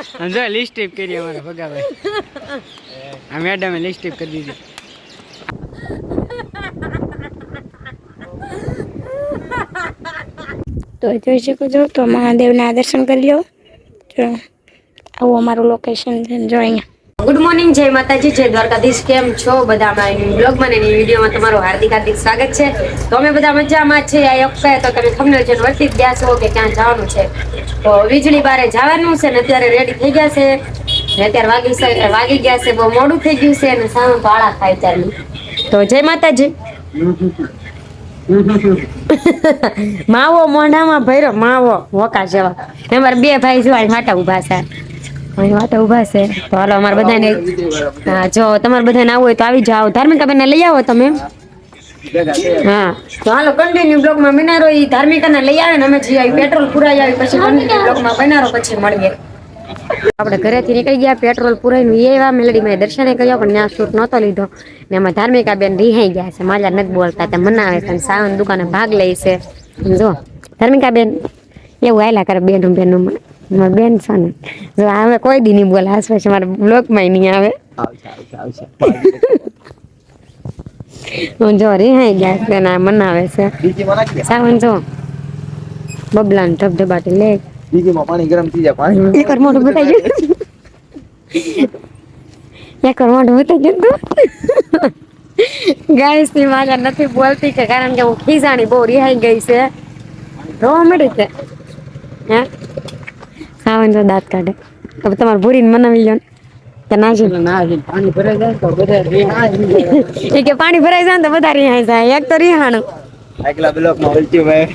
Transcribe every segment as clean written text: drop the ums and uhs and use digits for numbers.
જો લિપસ્ટિક કરી અમારા ભગાભાઈ આ મેડમે લિપસ્ટિક કરી દીધી તો જોઈ શકો છો તો મહાદેવના દર્શન કરી લો જો આવું અમારું લોકેશન છે જો અહીંયા ગુડ મોર્નિંગ જય માતાજી જય દ્વારકાધીશ કેમ છો બધા અમારા બ્લોગમાં ને વિડીયોમાં તમારું હાર્દિક સ્વાગત છે તો અમે બધા મજામાં છે આ વખતે તો તમે ખબર છે વર્તી ગયા છો કે ક્યાં જવાનું છે તો વીજળી બારે જવાનું છે ને અત્યારે રેડી થઈ ગયા છે ને અત્યારે વાગી ગયા છે બહુ મોડું થઈ ગયું છે અને સાવ પાળા ખાય ચાલી તો જય માતાજી માવો મોઢામાં ભર્યો માવો વોકા જેવા અમારા બે ભાઈ જોવા માટા ઉભા છે વાટા ઉભા છે તો હાલો અમારે બધાને જો તમારે બધાને આવવું હોય તો આવી જાઓ ધાર્મિકાબેન લઈ આવો તમે હા તો હાલો કન્ટિન્યુ બ્લોગમાં બનારો એ ધાર્મિકાને લઈ આવે ને અમે જઈ આવી પેટ્રોલ પુરાઈ આવી પછી કન્ટિન્યુ બ્લોગમાં બનારો પછી મળીએ આપણે ઘરેથી નીકળી ગયા પેટ્રોલ પુરાઈને એવા મેલડીમાં દર્શને કર્યા પણ ત્યાં શૂટ નહોતો લીધો ને એમાં ધાર્મિકાબેન રિહાઈ ગયા છે માજા નથી બોલતા તે મનાવે છે સાવન દુકાને ભાગ લે છે જો ધાર્મિકાબેન એવું હાલ્યા કરે બેનું બેન છે ને જો હવે કોઈ દી નહીં બોલે આસપાસ મારા બ્લોગમાં નહીં આવે જો રિહાઈ ગયા છે ને મનાવે છે સાવન જો બબલાને ધબધબાટી લે પાણી ગરમ થઈ જાય પાણી એકવાર મોઢું બતાવી ગયું એકવાર મોઢું બતાવી ગયું ગાઈસ ની માજા નથી બોલતી કે કારણ કે હું ખીજાણી બહુ રિહાઈ ગઈ છે રોવા મળી છે હે સાવન જો દાંત કાઢે હવે તમારે ભૂરીને મનાવી લો કે ના પાણી ભરાઈ જાય તો બધા એ કે પાણી ભરાઈ જાય ને તો બધા રિહાઈ જાય એક તો રિહાણું આગલા બ્લોકમાં બોલતી ભાઈ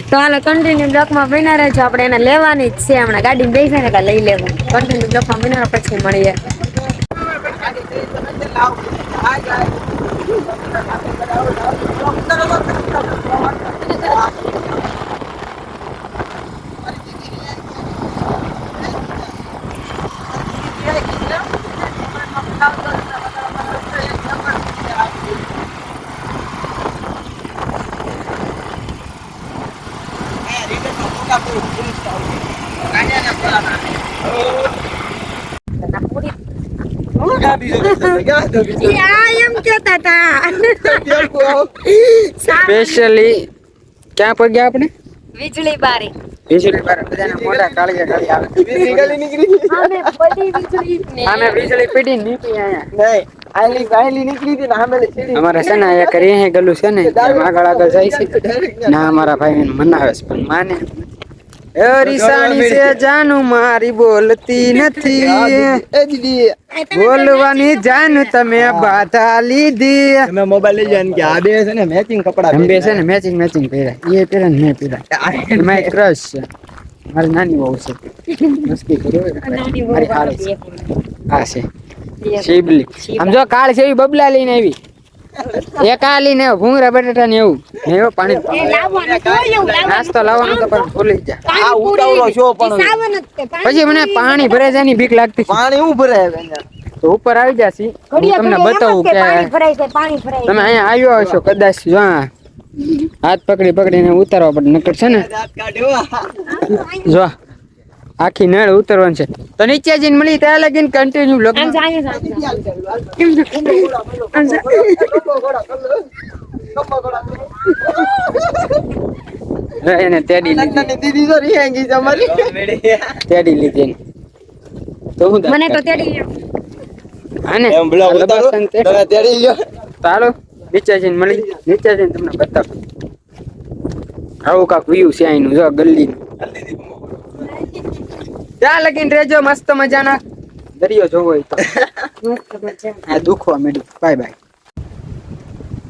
તો હાલો કન્ટિન્યુ બ્લોકમાં બના રહેજો આપણે એને લેવાની જ છે હમણાં ગાડી બેસી ને લઈ લેવું કન્ટિન્યુ બ્લોકમાં બના પછી મળીએ સ્પેશિયલી ક્યાં પર ગયા આપણે વીજળી બારી વીજળી બાર બધાના મોઢા કાળિયા કાળિયા આવે વીજળી ગલી નીકળી અમે બધી વીજળી આમે વીજળી પડી નીકળી આયા નહીં આયલી નીકળી હતી ને સામેલી સીડી અમારા છે ને અહીંયા કરી અહીં ગલું છે ને એમ આગળ જાય છે ના અમારા ભાઈ મનાવે છે પણ માને રીસાણી છે જાનું મારી બોલતી નથી એ દીદી બોલવાની જાનું તમે બાધા લીધી તમે મોબાઈલ લઈ જાય કે આ બે છે ને મેચિંગ કપડા બે છે ને મેચિંગ પહેર્યા એ પહેર્યા ને મેં પહેર્યા મારી ક્રશ છે મારી નાની બહુ છે મસ્તી કરો મારી હાલ છે આ છે શીબલી આમ જો કાળ છે એવી બબલા લઈને આવી એક આ લઈને ભૂંગરા બટાટા ને એવું એવું પાણી નાસ્તો લાવવાનો તો પણ ભૂલી જા આ ઉતાવળો છો પણ પછી મને પાણી ભરાઈ જાય ની બીક લાગતી પાણી હું ભરાય તો ઉપર આવી જાસી હું તમને બતાવું કે તમે અહીંયા આવ્યો હશો કદાચ જો હાથ પકડીને ઉતારવા પડે નકર છે ને જો આખી નળ ઉતરવાનું છે તો નીચે જઈને મળી ત્યાં લગીને કન્ટિન્યુ બ્લોગ એને તેડી લીધી દીદી તો રહી ગઈ તમારી તેડી લીધી તો હું મને તો તેડી આને એમ બ્લોગ ઉતારો તમે તેડી લ્યો ચાલો નીચે જઈને મળી નીચે જઈને તમને બતાવું આવું કાક વ્યૂ છે અહીંનું જો ગલ્લી ત્યાં લગીને રેજો મસ્ત મજાના દરિયો જોવો હોય તો આ દુખવા મેડું બાય બાય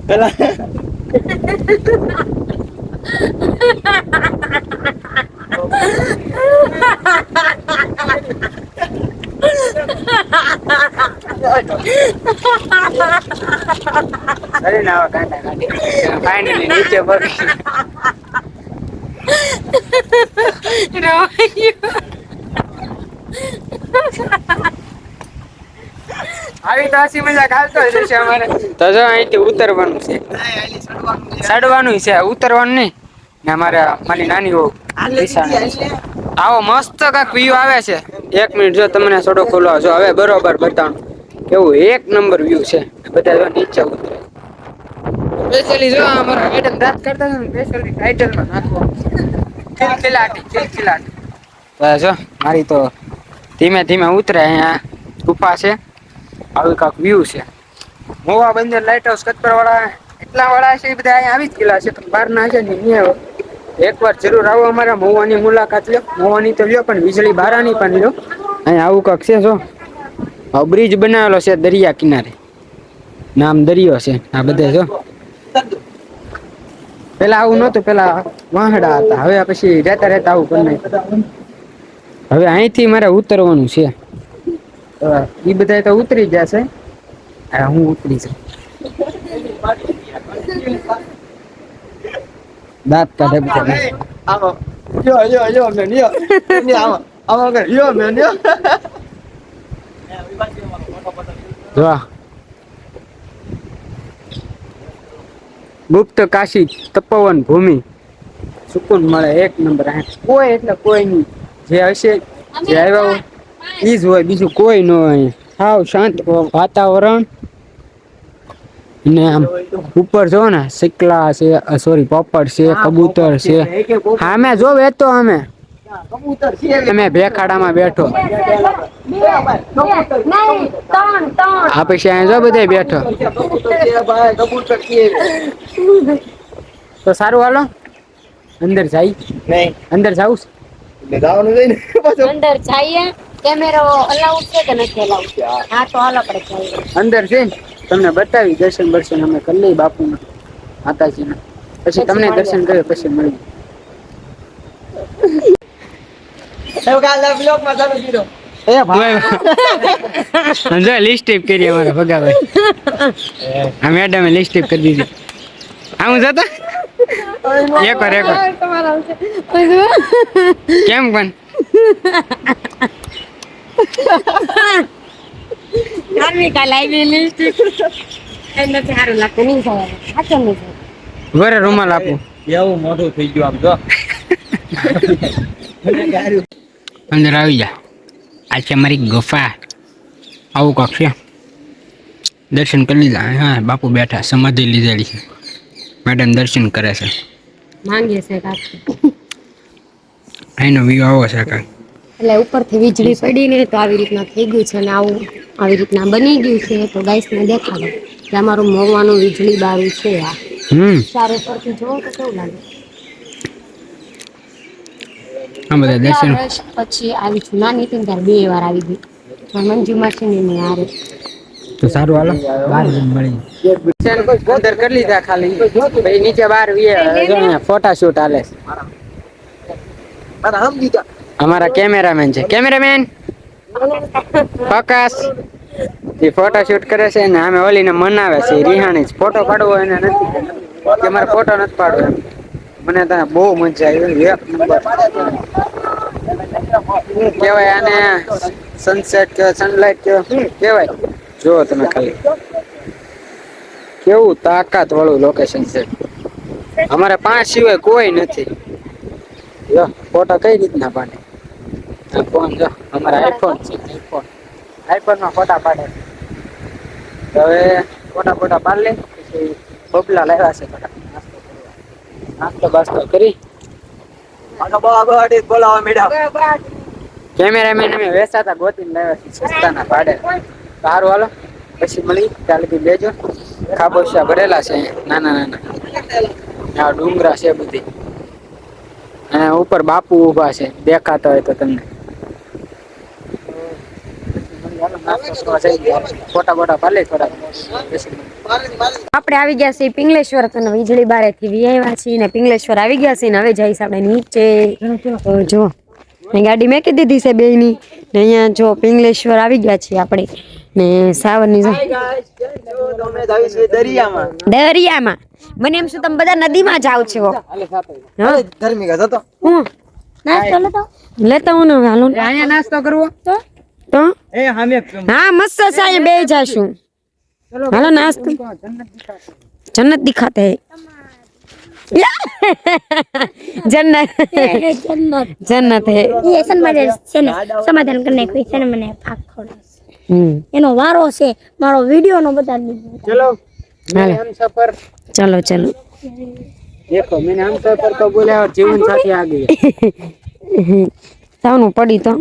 પેલા અરે ના કાંટા કાઢી ફાઇનલી નીચે પગ આવી તો હસી મજાક હાલતો જ રહેશે અમારે તો જો અહીંથી ઉતરવાનું છે ચડવાનું છે ઉતરવાનું નહીં ને અમારે મારી નાની આવો મસ્ત કાંક વ્યૂ આવે છે. 1 મિનિટ જો તમને થોડો ખોલવા જો હવે બરોબર બતાવું કેવું એક નંબર વ્યૂ છે. બધા જો નીચે ઉતરે સ્પેશિયલી જો અમારા મેડમ દાંત કરતા હતા ને સ્પેશિયલી ટાઇટલમાં નાખવાનું ચિલચિલાટી બસ જો મારી તો ધીમે ધીમે ઉતરે. અહીંયા ગુફા છે, આવી કાંક વ્યૂ છે. મોવા બંદર લાઇટ હાઉસ કતપર વાળા એટલા વાળા છે એ બધા અહીંયા આવી જ ગયેલા છે પણ બહાર ના છે ને અહીંયા એકવાર જરૂર આવો અમારા મહુવાની મુલાકાત લ્યો. મહુવાની તો લ્યો પણ વીજળી બારાની પણ લ્યો. અહીંયા આવું કાંક છે જો બ્રિજ બનાવેલો છે દરિયા કિનારે, નામ દરિયો છે. આ બધે જો પેલા આવું નહોતું, પેલા વાહડા હતા. હવે પછી રહેતા રહેતા આવું કરી નાખ્યું. હવે અહીંથી મારે ઉતરવાનું છે. એ બધા તો ઉતરી ગયા છે, હું ઉતરી છું. દાંત કાઢે બધા. આવો યો મેન યો આવો કે યો મેન યો જો ગુપ્ત કાશી તપોવન ભૂમિ, સુકૂન મળે એક નંબર. કોઈ એટલે કોઈ નહીં, જે હશે જે આવ્યા હોય ઈ જ હોય, બીજું કોઈ ન હોય. સાવ શાંત વાતાવરણ. ને આમ ઉપર જો ને સિકલા છે, સોરી પોપટ છે, કબૂતર છે. અમે જો વેતો અમે ભેખાડામાં બેઠો. આ પછી અહીંયા જો બધે બેઠો. તો સારું હાલો અંદર જાય. નહીં અંદર જાઉં જવાનું છે ને પાછો અંદર જઈએ. કેમેરો અલાઉડ છે કે નથી અલાઉડ? હા તો હાલો આપણે જઈએ. અંદર છે તમને બતાવી દર્શન બર્શન અમે કરી લઈ બાપુના માતાજીના, પછી તમને દર્શન કર્યો પછી મળી. એવું કાલે બ્લોગ માં ચાલુ કીધો એ ભાઈ જો લિસ્ટિપ કરી અમારા ભગાભાઈ. આ મેડમે લિસ્ટિપ કરી દીધી. આવું જતો એક વાર કેમ પણ વરે રૂમાલ આપું. એવું મોઢું થઈ ગયું આમ જો અંદર આવી જા. આ છે મારી ગુફા. આવું કાંક છે. દર્શન કરી લીધા. હા બાપુ બેઠા, સમાધિ લીધેલી છે. મેડમ દર્શન કરે છે. માંગીએ છે કાક. અહીંનો વ્યૂ આવો છે કાંઈ. એટલે ઉપરથી વીજળી પડી ને તો આવી રીતના થઈ ગયું છે ને આવું આવી રીતના બની ગયું છે. તો ગાઈસને દેખાડો કે અમારું મહુવાનું વીજળી બારું છે. આ ચારે પરથી જોવો તો કેવું લાગે. આ બધા દર્શન વર્ષ પછી આવી છું. નાની હતી ને ત્યારે 2 વાર આવી ગઈ. મંજુમાં છે ને એની હારે. તો સારું હાલો બહાર મળી અંદર કરી લીધા. ખાલી ભાઈ નીચે બહાર ફોટા શૂટ હાલે છે. મારા સમજી જા અમારા કેમેરામેન છે. Cameraman focus. એ ફોટો શૂટ કરે છે ને અમે ઓલીને મનાવે છે રિહાણી જ. ફોટો પાડવો એને નથી કે મારે ફોટો નથી પાડવો એમ. મને ત્યાં બહુ મજા આવી. એક નંબર કેવાય આને સનસેટ કે સનલાઇટ કે કેવાય. જો તમે ખાલી કેવું તાકાત વાળું લોકેશન છે. અમારે 5 સિવાય કોઈ નથી. જો ફોટો કઈ રીતના પાડે. ફોન જો અમારા આઈફોન છે. આઈફોનમાં ફોટા પાડે. હવે ફોટા પાડી લે. પછી બબલા લાવ્યા છે નાસ્તો બાસ્તો કરી. બોલાવા મેડમ કેમેરામેન અમે વેસાતા ગોતીને લાવ્યા છે સસ્તાના ભાડે. સારું હાલો પછી મળી. ચાલે બેજો. ખાબોચિયા ભરેલા છે નાના નાના. આ ડુંગરા છે બધી. અને ઉપર બાપુ ઊભા છે દેખાતા હોય તો તમને. ફોટા બોટા પાડી લે થોડા. આપણે આવી ગયા છીએ પિંગલેશ્વર. તો વીજળી બારેથી આવ્યા છીએ ને પિંગલેશ્વર આવી ગયા છીએ ને હવે જઈશ આપણે નીચે. જો ગાડી મેકી દીધી છે બેયની ને અહીંયા જો પિંગલેશ્વર આવી ગયા છીએ આપણે ને સાવરની દરિયામાં. મને એમ શું તમે બધા નદીમાં જાવ છો? ધર્મિક હતો હું નાસ્તો લેતા હું ને હાલો અહીંયા નાસ્તો કરવો તો એ હામે હા મસ્ત છે. અહીંયા બે જાશું. હાલો નાસ્તો. જન્નત દિખાતે હે. જન્નત જન્નત હે એ સમાધાન છે ને સમાધાન કરી નાખ્યું છે ને મને ભાગ ખવડાવશે એનો વારો છે મારો વિડિયો નો બતાવી દીધો चलो मैंने हम सफर ચલો ચલો देखो मैंने हम सफर को बोला और जीवन साथी आ गई સાવનું પડી તો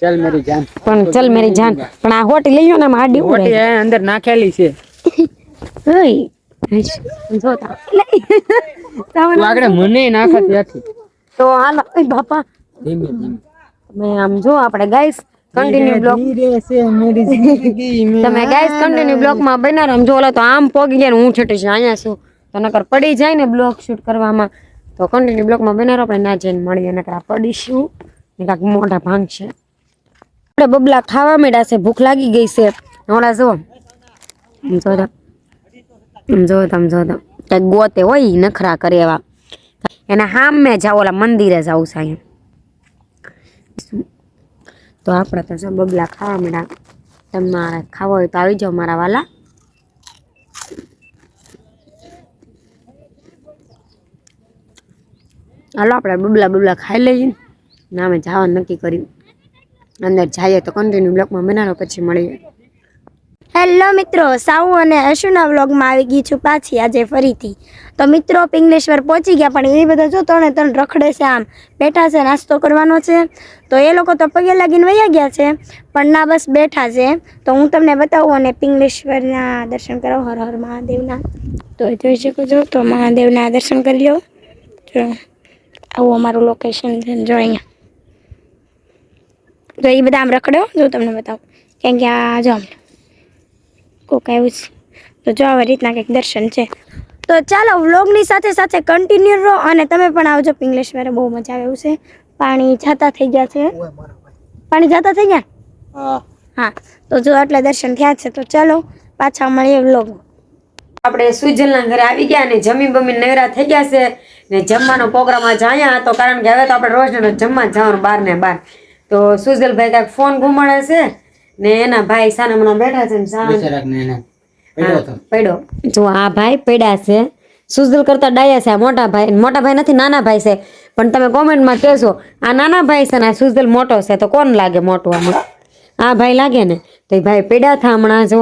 चल मेरी जान પણ ચલ મેરી જાન પણ આ હોટી લઈ લો ને માડી મોટી હે અંદર નાખેલી છે ઓય જોતા તું આગળ મને નાખત ત્યાંથી તો હાલો ઓય બાપા ધીમે ધીમે મેં આમ જો આપણે ગાઈસ કન્ટિન્યુ બ્લોક ધીરે છે मेरी जिंदगी में તમે ગાઈસ કન્ટિન્યુ બ્લોક માં બન્યા રહો. આમ જો ઓલા તો આમ પોગી ગયા ને હું છેટી છે અહીંયા છું તો નકર પડી જાય ને બ્લોક શૂટ કરવામાં તો કન્ટિન્યુ બ્લોક માં બન્યા રહો. આપણે ના જઈને મળીએ નકર આ પડીશું ને કાંઈક મોટા ભાંગ છે. આપણે બબલા ખાવા માંડ્યા છે, ભૂખ લાગી ગઈ છે. ઓલા જો કંઈક ગોતે હોય ઈ નખરા કરે એવા એના સામે જાવ ઓલા મંદિરે જાવ છે અહીંયા તો આપણે તો જો બબલા ખાવા માંડ્યા. તમારે ખાવા હોય તો આવી જાઓ મારા વાલા. હાલો આપણે બબલા ખાઈ લઈએ ને અમે જવાનું નક્કી કર્યું. અંદર જઈએ તો કન્ટિન્યુ બ્લોકમાં બનાવો પછી મળીએ. હેલો મિત્રો, સાઉ અને અશુના વ્લોગમાં આવી ગઈ છું પાછી આજે ફરીથી. તો મિત્રો પિંગલેશ્વર પહોંચી ગયા પણ એ બધા જો ત્રણ રખડે છે, આમ બેઠા છે, નાસ્તો કરવાનો છે. તો એ લોકો તો પગે લાગીને વયા ગયા છે પણ ના બસ બેઠા છે. તો હું તમને બતાવું અને પિંગલેશ્વરના દર્શન કરો હર હર મહાદેવના. તો જોઈ શકો છો તો મહાદેવના દર્શન કરી લો. જો આવું અમારું લોકેશન છે જો અહીંયા. તો એ બધા આમ રખડ્યો જો તમને બતાવું કેમ કે આ જો કોક આવ્યું છે. તો જો આવી રીતના કંઈક દર્શન છે. તો ચાલો વ્લોગની સાથે સાથે કન્ટિન્યુ રહો અને તમે પણ આવજો પિંગલેશ્વરે, બહુ મજા આવે એવું છે. પાણી જાતા થઈ ગયા છે. પાણી જાતા થઈ ગયા હા. તો જો આટલા દર્શન થયા છે. તો ચાલો પાછા મળીએ વ્લોગ. આપણે સુજલના ઘરે આવી ગયા ને જમી બમી નવરા થઈ ગયા છે ને જમવાનો પ્રોગ્રામ જ અહીંયા હતો કારણ કે હવે તો આપણે રોજ ને જમવા જવાનું 12 ને 12. તો સુજલભાઈ કાંઈક ફોન ઘુમાડે છે ને એના ભાઈ સાનામણા બેઠા છે ને પડ્યો. જો આ ભાઈ પડ્યા છે. સુજલ કરતા ડાયા છે આ મોટા ભાઈ નથી, નાના ભાઈ છે. પણ તમે કોમેન્ટમાં કહેશો આ નાના ભાઈ છે ને આ સુજલ મોટો છે તો કોણ લાગે મોટું? આમાં આ ભાઈ લાગે ને. તો એ ભાઈ પડ્યા હતા હમણાં જો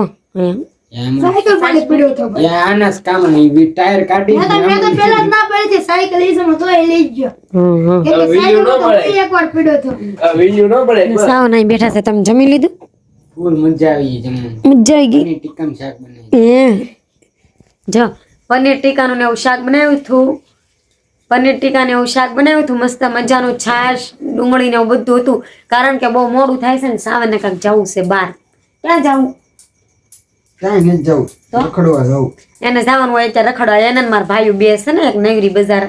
સાવ નહીં બેઠા છે. તમે જમી લીધું? ફૂલ મજા આવી જમવાની. મજા આવી ગઈ. ટીક્કાનું શાક બનાવ્યું. જો પનીર ટીકાનું ને એવું શાક બનાવ્યું હતું. પનીર ટીકા ને એવું શાક બનાવ્યું હતું મસ્ત મજાનું. છાશ ડુંગળી ને એવું બધું હતું કારણ કે બહુ મોડું થાય છે ને સાવને કાંઈક જવું છે બહાર. ક્યાં જવું? કાંઈ નથી જવું, રખડવા જવું. એને જવાનું હોય ત્યાં રખડવા. એને મારા ભાઈઓ બે છે ને એક નગરી બજાર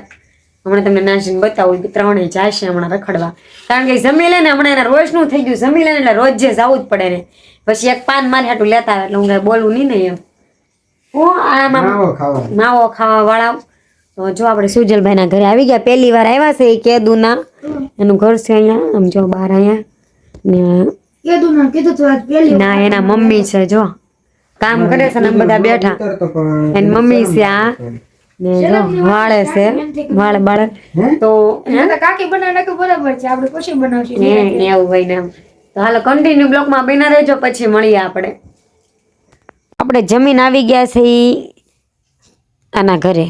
હમણાં તમને નાસીને બતાવું. ત્રણેય જાય છે હમણાં રખડવા કારણ કે જમી લે ને હમણાં એના રોજનું થઈ ગયું. જમી લે ને એટલે રોજ જે જવું જ પડે ને. પછી એક પાન મારી હાટું લેતા આવે એટલે હું કાંઈ બોલવું નહીં ને એમ. હું આમાં માવો ખાવા વાળા. તો જો આપણે સુજલભાઈ ના ઘરે આવી ગયા. પહેલી વાર આવ્યા છે એ કેદુના. એનું ઘર છે અહીંયા આમ જો બહાર અહીંયા ને ના એના મમ્મી છે જો કામ કરે છે ને બધા બેઠા. એની મમ્મી છે આ ને જો વાળે છે વાળ બાળે તો કાકી બનાવે કે બરાબર છે, આપણે પછી બનાવશું એવું હોય ને. તો હાલો કન્ટિન્યુ બ્લોકમાં બના રહેજો પછી મળીએ આપણે. આપણે જમીન આવી ગયા છે આના ઘરે.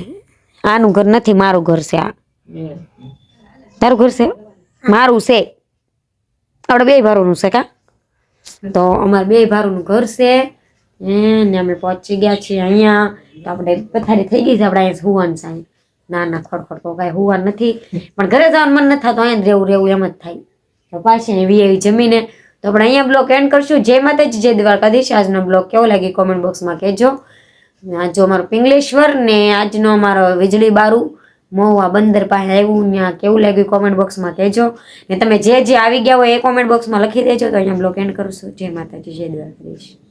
આનું ઘર નથી, મારું ઘર છે આ. તારું ઘર છે? મારું છે. આપણે બે ભારુનું છે કા? તો અમારે બે ભારુનું ઘર છે ને અમે પહોંચી ગયા છીએ અહીંયા. તો આપણે પથારી થઈ ગઈ છે. આપણે અહીંયા હુવાનું છે. ના ખડખડ તો કાંઈ હુવાનું નથી પણ ઘરે જવાનું મન નથી થતું. અહીંયા રહેવું એમ જ થાય. તો પાછી આવી જમીને તો આપણે અહીંયા બ્લોગ એન્ડ કરશું. જય માતાજી, જય દ્વારકાધીશ. આજનો બ્લોગ કેવો લાગી કોમેન્ટ બોક્સમાં કહેજો. આજ અમારો પિંગલેશ્વર ને આજનો અમારો વીજળી બારું મહુવા બંદર પાસે આવ્યું ત્યાં કેવું લાગ્યું કોમેન્ટ બોક્સમાં કહેજો. ને તમે જે આવી ગયા હોય એ કોમેન્ટ બોક્સમાં લખી દેજો. તો અહીંયા બ્લોગ એન્ડ કરશું. જય માતાજી, જય દ્વારકાધીશ.